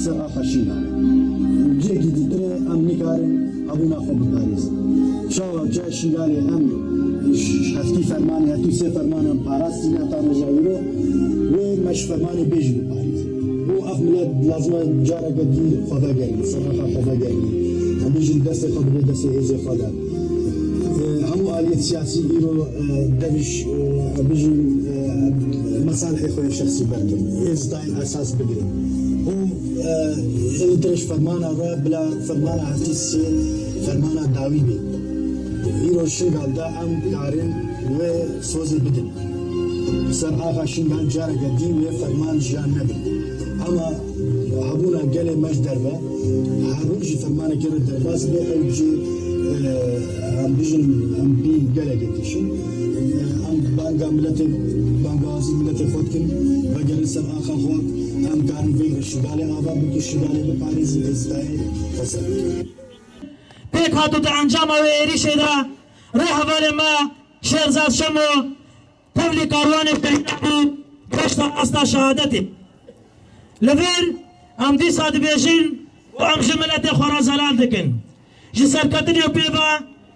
سر آخشینا جایی دیگر ام نکارن ابونا خوب پاریز شاو جای شیگالی ام هفتی فرمانی هفتی سه فرمانم پاراستی نتانه جایرو و مش فرمانی بیشتر پاریز و افملت لازم جارا قدی خدا گردی سر آخا خدا گردی هم بیشتر دست خدا دست ایز خدا همو آلیت سیاسی ایرو دویش بیشتر مصالح خوی شخصی برکن ایز داین اساس بگیریم إلترش فرمانا را بلا فرمانا هفتيس فرمانا داوي بي إيرو الشيغال دا أم كارين و سوزي بدن سر آخا شنغان جارة قديم و فرمان جان نبي أما هبونا قلي مش دربا هبونجي فرمانا كرة درباس بي أوجي أم بيجن أم بي قلي قديشن أم بانقا ملتي بانقوازي ملتي خودكن وقلي سر آخا خود هم کاری وی شغاله آباد بکی شغاله به پاریزی ازدای فساد. پیک هاتو تا انجام و ایریشه دا ره حواله ما شهرزاد شمو پولی کاروان پیکتو گشت استا شهادتی. لفر هم دی ساد بیشین و هم جملت خورا زلال دکن. جسر کتنی و پیبا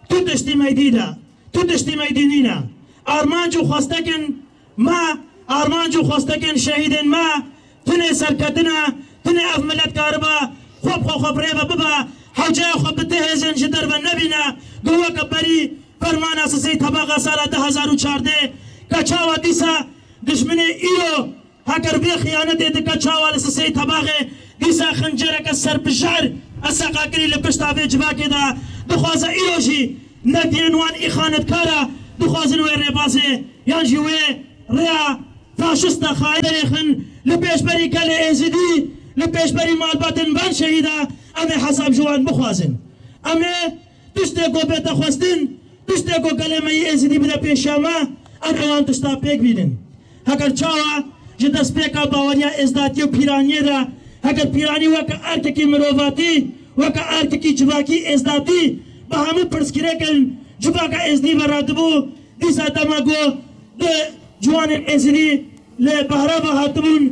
تو دشتی میدیدا تو دشتی میدینینا. آرمانجو خواستکن ما آرمانجو خواستکن شهیدن ما تنه سرکتنا تنه افملت کاربا خوب ریبا ببا حوجه خوب بتهزن جدر و نبینا گوه کبری فرمان اساسی طبقه سال 2014 کچاوا دیسا دشمن ایرو هکر بی خیانت دی کچاوا اساسی طبقه دیسا خنجره که سر بشعر اساقا کری لپشتاوی جواکی دا دخوازه ایرو جی ندینوان ایخانت کارا دخوازن وی ریبازه یانجی وی ریا فاشست خائن لپیش بری کل ایزدی لپیش بری مالباتن بان شهیدا امی حساب جوان بخوازن امی تشته کو بیتا خواستن تشته کو کلمه ایزدی بدا پیشاما اروان تشتا پیک بیدن هکر چاوا جدس پیکا باوریا ازداتی و پیرانی دا هکر پیرانی وکا ارککی مروواتی وکا ارککی جواکی ازداتی با همو پرسکره کن جواکا ازدی ورادبو دیسا دماغو ده جوان ایزدی لبهرابا هاتبون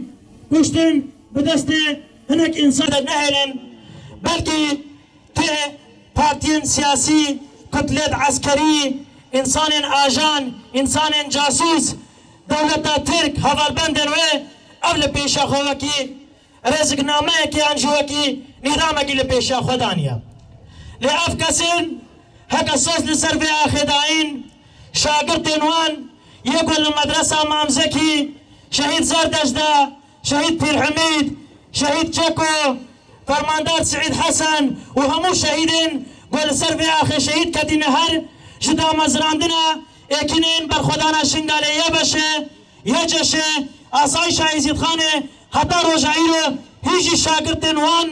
کشتن بدست هناك انسان نهرن بلکه ته پارتين سياسي كتلة عسكري انسان آجان انسان جاسوس دولة ترك هوالبندن و اول پیشا خواکی رزق نامه کی انجوکی نظامه کی لپیشا خدانیا لعف کسین هکا سوز لسر في آخدائين شاگرد انوان يقول المدرسة مامزكي شهيد زردشدا شهيد بير حميد شهيد تشاكو فرماندار سعيد حسن وهمو شهيدين قول سر في آخر شهيد كدي نهر جدا مزراندنا اكنين برخدانا شنگالي يبشه يجشه آسايشا يزيد خانه حتى روجعيرو هيجي شاگردن وان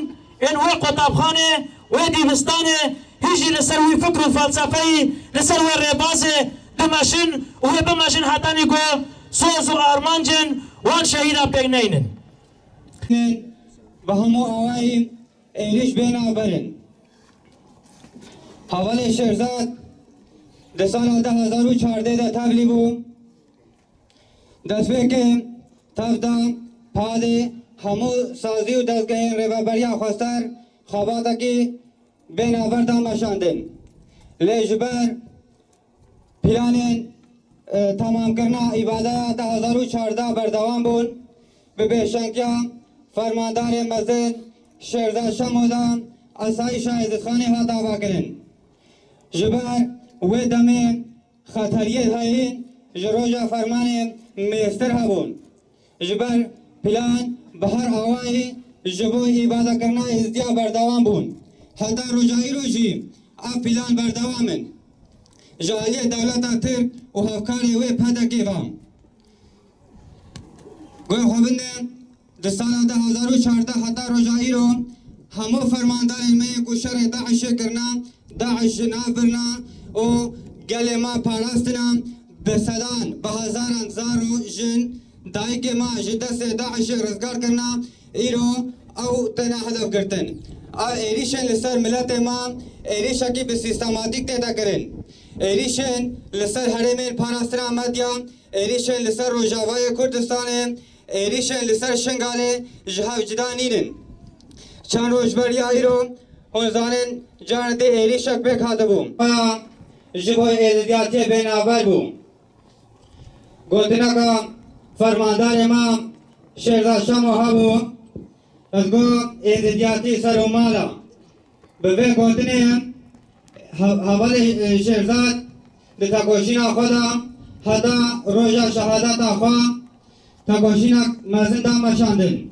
انوي قطاب خانه ويدي بستانه هيجي لسروي فكر فلسفي لسروي ربازه بماشن وهي بماشن حتى نيقو سوز و آرمانجن وان شهيدا بيغنينن بهمو آوائي ايريش بينا برن حوالي شهرزاد ده سال 2014 ده تبلی بو دست که تفدا پاده همو سازی و دستگاه رهبریا خواستر خواباتا که بین آوردن باشاندن لیجبر پلانین تمام کرنا عبادت 2014 بردوام بون به بیشنکیا فرماندار مسجد شهرزاد شمودان اسای شاهد خانه ها دعوا کرن جبر و دمه خطریت هاین جروجا فرمان میستر هبون جبر پلان بهر آوائی جبو عبادت کرنا ازدیا بردوام بون حتی روجایی روجی اف پلان بردوامن جالی دولت ترک و هفکاری و پدا گیوام گوی خوابندن دستان 2014 حتی روجایی رو همو فرماندار میں کشر داعش کرنا داعش نافرنا و گل ما پاراستنا به صدان به هزاران زارو جن دایک ما جدست داعش رزگار کرنا ایرو او تنا هدف گرتن ایریشن لسر ملت ما ایریشا کی به سیستماتیک تیدا کرن ایریشن لسر حرمین پاناسترا مدیا ایریشن لسر روجاوای کردستان ایریشن لسر شنگاله جهاو جدانیرن چند روز بریا ایرو هنزانن جان ده ایریشک بکاته بوم جبو ایزدیاتی بیناور بوم گوتنا کا فرماندار امام شیرزاد شاه موهابو از گو ایزدیاتی سرومالا به گوتنه حوال شیرزاد به تکوشینا خدا حدا روژا شهادت آخوا تکوشینا مزنده مشاندن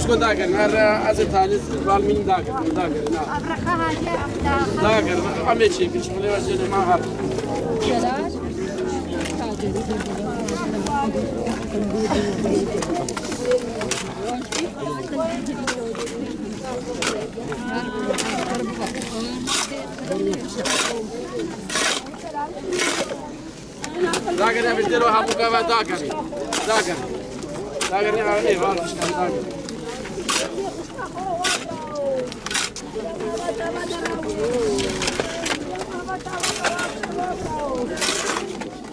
مشكون داكر نهار عزم ثاني بالمين داكر داكر عمل شيء كل شيء ولا ما عارف داكر يا بديرو هابو كذا داكر يا علي والله مش داكر